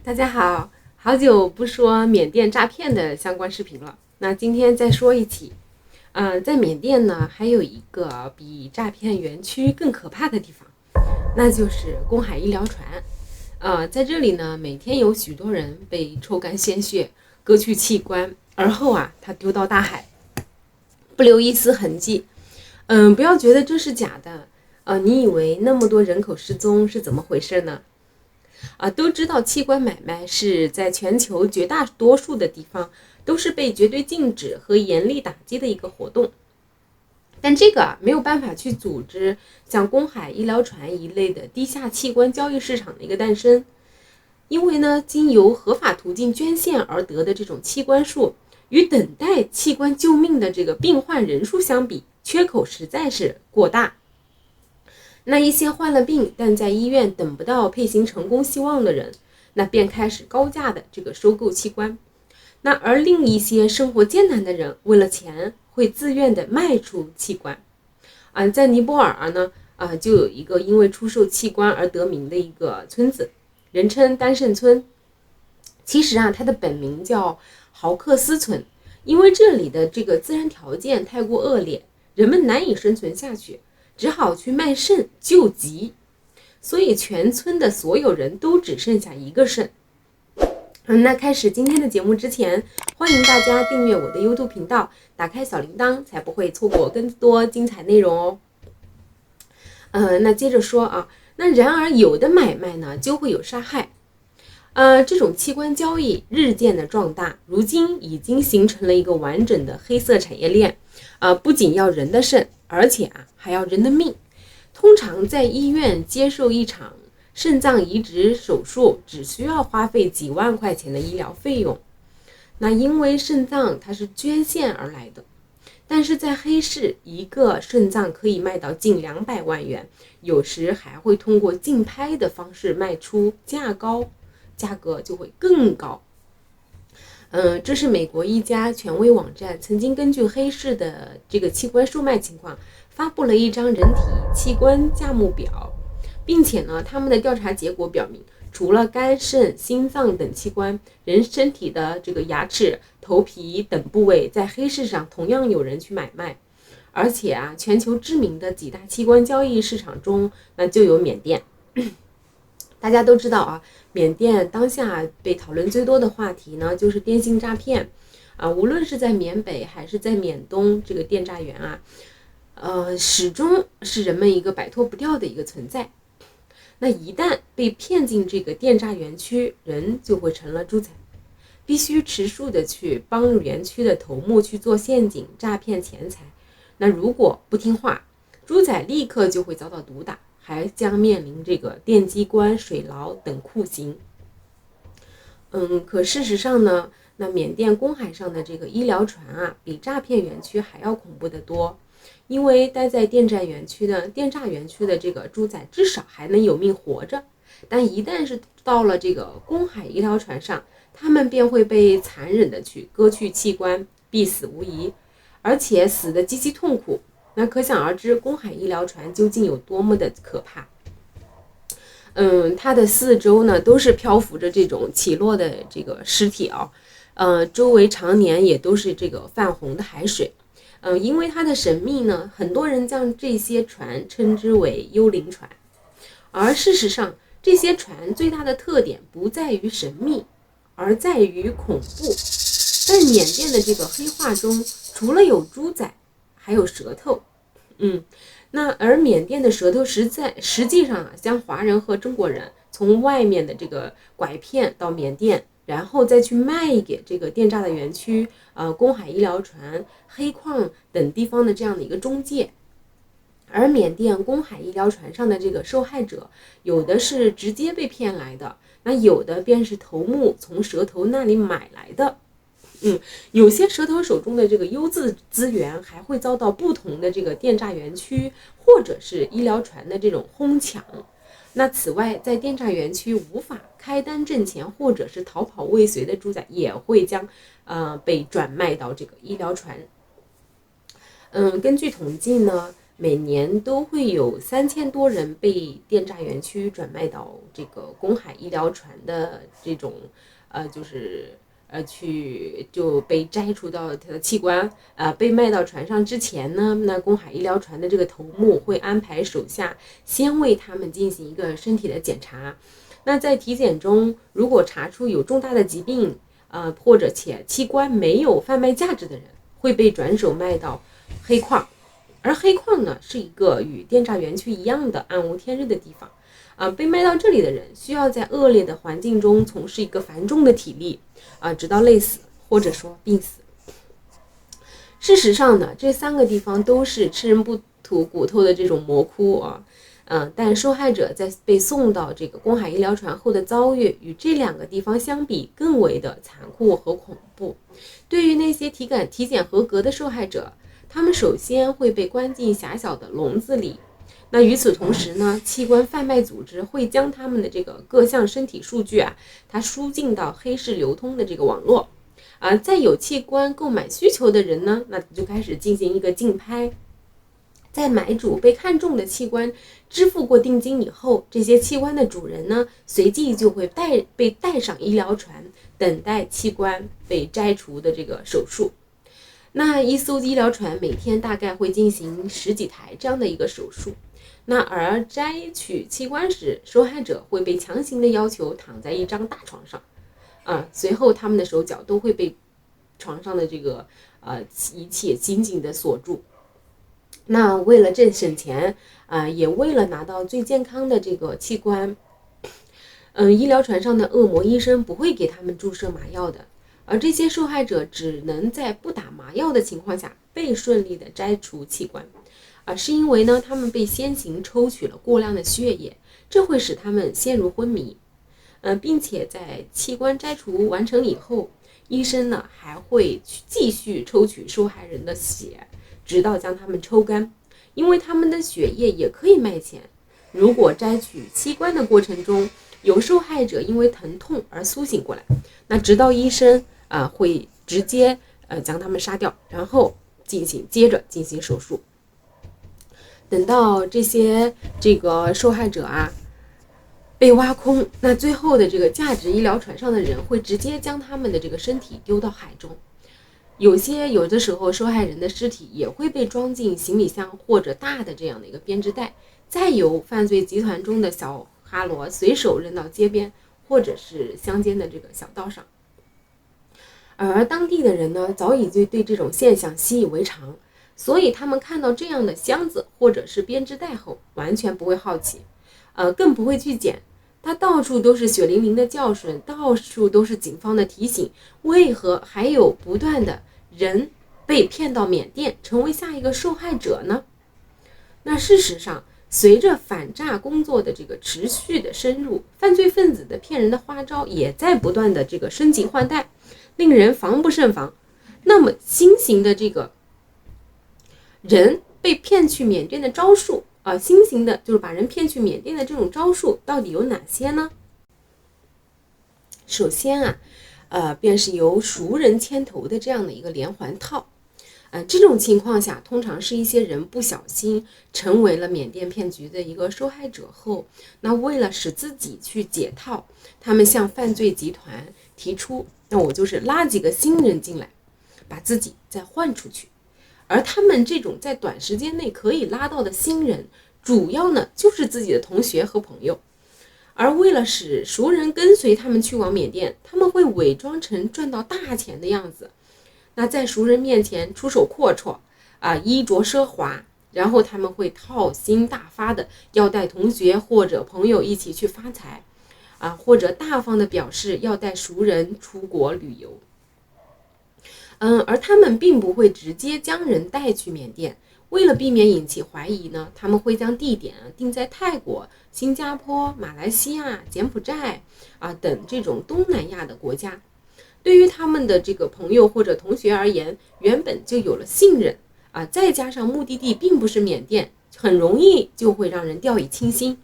大家好，好久不说缅甸诈骗的相关视频了。那今天再说一起，在缅甸呢，还有一个比诈骗园区更可怕的地方，那就是公海医疗船。在这里呢，每天有许多人被抽干鲜血、割去器官，而后他丢到大海，不留一丝痕迹。不要觉得这是假的，你以为那么多人口失踪是怎么回事呢？都知道器官买卖是在全球绝大多数的地方都是被绝对禁止和严厉打击的一个活动，但这个没有办法去组织像公海医疗船一类的地下器官交易市场的一个诞生，因为呢，经由合法途径捐献而得的这种器官数，与等待器官救命的这个病患人数相比，缺口实在是过大。那一些患了病但在医院等不到配型成功希望的人，那便开始高价的这个收购器官。那而另一些生活艰难的人，为了钱会自愿的卖出器官。在尼泊尔呢，就有一个因为出售器官而得名的一个村子，人称丹圣村。其实它的本名叫豪克斯村，因为这里的这个自然条件太过恶劣，人们难以生存下去，只好去卖肾救急，所以全村的所有人都只剩下一个肾。那开始今天的节目之前，欢迎大家订阅我的 YouTube 频道，打开小铃铛，才不会错过更多精彩内容哦。那接着说那然而有的买卖呢就会有杀害。这种器官交易日渐的壮大，如今已经形成了一个完整的黑色产业链。不仅要人的肾，而且还要人的命。通常在医院接受一场肾脏移植手术，只需要花费几万块钱的医疗费用。那因为肾脏它是捐献而来的，但是在黑市，一个肾脏可以卖到近200万元，有时还会通过竞拍的方式卖出，价格就会更高。这是美国一家权威网站曾经根据黑市的这个器官售卖情况，发布了一张人体器官价目表，并且呢，他们的调查结果表明，除了肝、肾、心脏等器官，人身体的这个牙齿、头皮等部位在黑市上同样有人去买卖。而且全球知名的几大器官交易市场中，那就有缅甸。大家都知道缅甸当下被讨论最多的话题呢，就是电信诈骗无论是在缅北还是在缅东，这个电诈园始终是人们一个摆脱不掉的一个存在。那一旦被骗进这个电诈园区，人就会成了猪仔，必须持续的去帮助园区的头目去做陷阱诈骗钱财。那如果不听话，猪仔立刻就会遭到毒打，还将面临这个电击关、水牢等酷刑。可事实上呢，那缅甸公海上的这个医疗船比诈骗园区还要恐怖得多。因为待在电诈园区的这个猪仔至少还能有命活着，但一旦是到了这个公海医疗船上，他们便会被残忍的去割去器官，必死无疑，而且死得极其痛苦。那可想而知，公海医疗船究竟有多么的可怕。它的四周呢都是漂浮着这种起落的这个尸体周围常年也都是这个泛红的海水。因为它的神秘呢，很多人将这些船称之为幽灵船。而事实上，这些船最大的特点不在于神秘，而在于恐怖。在缅甸的这个黑话中，除了有猪仔，还有舌头。那而缅甸的舌头实际上将华人和中国人从外面的这个拐骗到缅甸，然后再去卖给这个电诈的园区、公海医疗船、黑矿等地方的这样的一个中介。而缅甸公海医疗船上的这个受害者，有的是直接被骗来的，那有的便是头目从蛇头那里买来的。有些蛇头手中的这个优质资源还会遭到不同的这个电诈园区或者是医疗船的这种哄抢。那此外，在电诈园区无法开单挣钱或者是逃跑未遂的猪仔，也会将被转卖到这个医疗船。根据统计呢，每年都会有3000多人被电诈园区转卖到这个公海医疗船的这种就被摘除到它的器官被卖到船上之前呢，那公海医疗船的这个头目会安排手下先为他们进行一个身体的检查。那在体检中，如果查出有重大的疾病或者且器官没有贩卖价值的人，会被转手卖到黑矿。而黑矿呢，是一个与电诈园区一样的暗无天日的地方被卖到这里的人需要在恶劣的环境中从事一个繁重的体力直到累死或者说病死。事实上呢，这3个地方都是吃人不吐骨头的这种魔窟但受害者在被送到这个公海医疗船后的遭遇与这2个地方相比更为的残酷和恐怖。对于那些体检合格的受害者，他们首先会被关进狭小的笼子里。那与此同时呢，器官贩卖组织会将他们的这个各项身体数据它输进到黑市流通的这个网络在有器官购买需求的人呢，那就开始进行一个竞拍。在买主被看中的器官支付过定金以后，这些器官的主人呢，随即就会被带上医疗船，等待器官被摘除的这个手术。那一艘医疗船每天大概会进行10几台这样的一个手术。那而摘取器官时，受害者会被强行的要求躺在一张大床上随后他们的手脚都会被床上的这个仪器紧紧的锁住。那为了省钱也为了拿到最健康的这个器官医疗船上的恶魔医生不会给他们注射麻药的，而这些受害者只能在不打麻药的情况下被顺利的摘除器官是因为呢，他们被先行抽取了过量的血液，这会使他们陷入昏迷并且在器官摘除完成以后，医生呢还会继续抽取受害人的血，直到将他们抽干，因为他们的血液也可以卖钱。如果摘取器官的过程中有受害者因为疼痛而苏醒过来，那直到医生会直接将他们杀掉，然后接着进行手术。等到这个受害者被挖空，那最后的这个价值医疗船上的人会直接将他们的这个身体丢到海中。有的时候受害人的尸体也会被装进行李箱或者大的这样的一个编织袋，再由犯罪集团中的小哈罗随手扔到街边或者是乡间的这个小道上。而当地的人呢，早已就对这种现象习以为常，所以他们看到这样的箱子或者是编织袋后，完全不会好奇，更不会去捡。它到处都是血淋淋的教训，到处都是警方的提醒，为何还有不断的人被骗到缅甸，成为下一个受害者呢？那事实上，随着反诈工作的这个持续的深入，犯罪分子的骗人的花招也在不断的这个升级换代，令人防不胜防。那么新型的这个人被骗去缅甸的招数新型的就是把人骗去缅甸的这种招数到底有哪些呢？首先便是由熟人牵头的这样的一个连环套。这种情况下，通常是一些人不小心成为了缅甸骗局的一个受害者后，那为了使自己去解套，他们向犯罪集团提出，那我就是拉几个新人进来，把自己再换出去。而他们这种在短时间内可以拉到的新人，主要呢就是自己的同学和朋友。而为了使熟人跟随他们去往缅甸，他们会伪装成赚到大钱的样子，那在熟人面前出手阔绰衣着奢华，然后他们会套薪大发的要带同学或者朋友一起去发财或者大方的表示要带熟人出国旅游。而他们并不会直接将人带去缅甸，为了避免引起怀疑呢，他们会将地点定在泰国、新加坡、马来西亚、柬埔寨等这种东南亚的国家。对于他们的这个朋友或者同学而言，原本就有了信任再加上目的地并不是缅甸，很容易就会让人掉以轻心。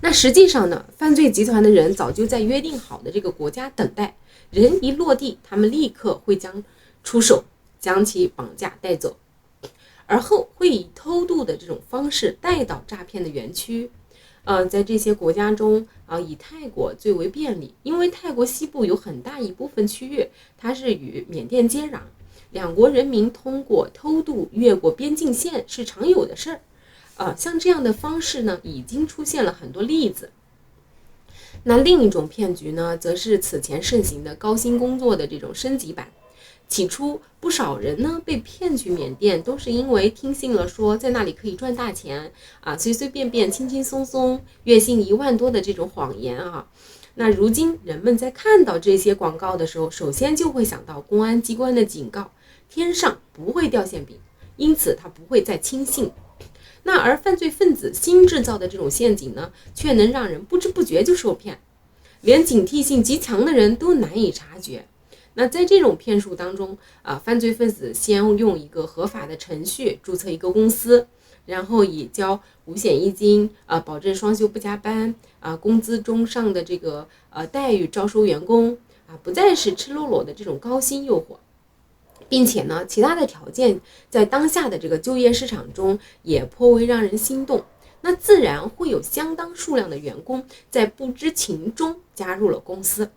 那实际上呢，犯罪集团的人早就在约定好的这个国家等待，人一落地，他们立刻会出手将其绑架带走。而后会以偷渡的这种方式带到诈骗的园区。在这些国家中以泰国最为便利，因为泰国西部有很大一部分区域它是与缅甸接壤，两国人民通过偷渡越过边境线是常有的事儿。像这样的方式呢，已经出现了很多例子。那另一种骗局呢，则是此前盛行的高薪工作的这种升级版。起初不少人呢被骗去缅甸，都是因为听信了说在那里可以赚大钱随随便便轻轻松松月薪1万多的这种谎言那如今人们在看到这些广告的时候，首先就会想到公安机关的警告，天上不会掉馅饼，因此他不会再轻信。那而犯罪分子新制造的这种陷阱呢，却能让人不知不觉就受骗，连警惕性极强的人都难以察觉。那在这种骗术当中犯罪分子先用一个合法的程序注册一个公司，然后以交五险一金保证双休不加班工资中上的这个待遇招收员工不再是赤裸裸的这种高薪诱惑，并且呢其他的条件在当下的这个就业市场中也颇为让人心动，那自然会有相当数量的员工在不知情中加入了公司。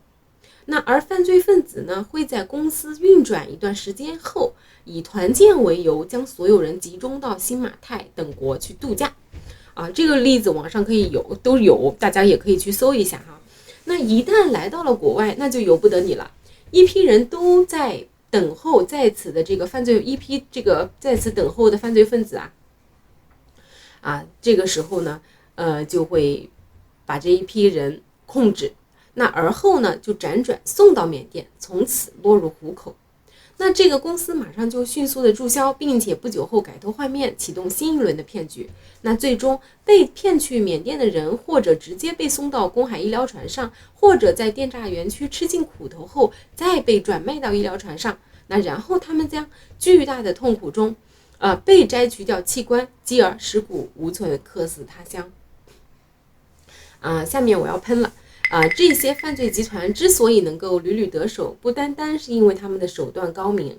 那而犯罪分子呢，会在公司运转一段时间后，以团建为由，将所有人集中到新马泰等国去度假这个例子网上都有，大家也可以去搜一下那一旦来到了国外，那就由不得你了，一批人都在等候在此的这个犯罪，一批这个在此等候的犯罪分子这个时候呢就会把这一批人控制，那而后呢就辗转送到缅甸，从此落入虎口。那这个公司马上就迅速的注销，并且不久后改头换面，启动新一轮的骗局。那最终被骗去缅甸的人，或者直接被送到公海医疗船上，或者在电诈园区吃尽苦头后再被转卖到医疗船上，那然后他们将巨大的痛苦中被摘取掉器官，继而尸骨无存，客死他乡。下面我要喷了这些犯罪集团之所以能够屡屡得手，不单单是因为他们的手段高明，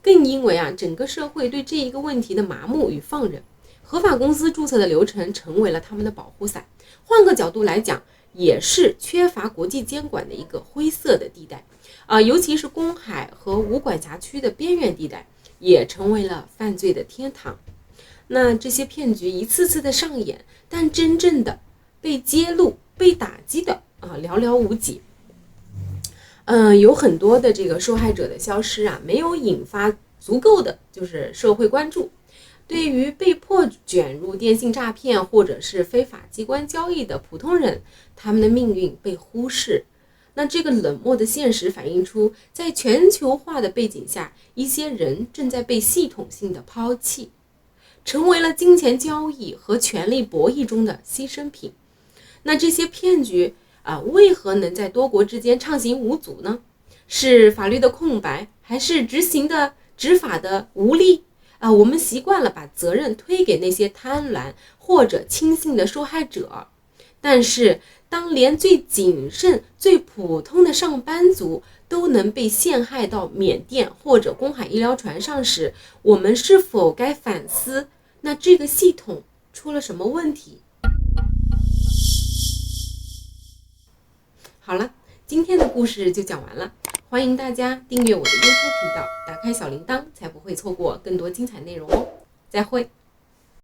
更因为整个社会对这一个问题的麻木与放任。合法公司注册的流程成为了他们的保护伞，换个角度来讲，也是缺乏国际监管的一个灰色的地带尤其是公海和无管辖区的边缘地带，也成为了犯罪的天堂。那这些骗局一次次的上演，但真正的被揭露、被打击的寥寥无几。有很多的这个受害者的消失没有引发足够的就是社会关注。对于被迫卷入电信诈骗或者是非法机关交易的普通人，他们的命运被忽视。那这个冷漠的现实反映出，在全球化的背景下，一些人正在被系统性的抛弃，成为了金钱交易和权力博弈中的牺牲品。那这些骗局为何能在多国之间畅行无阻呢？是法律的空白，还是执法的无力我们习惯了把责任推给那些贪婪或者轻信的受害者，但是当连最谨慎、最普通的上班族都能被陷害到缅甸或者公海医疗船上时，我们是否该反思，那这个系统出了什么问题？好了，今天的故事就讲完了，欢迎大家订阅我的 YouTube 频道，打开小铃铛，才不会错过更多精彩内容哦。再会。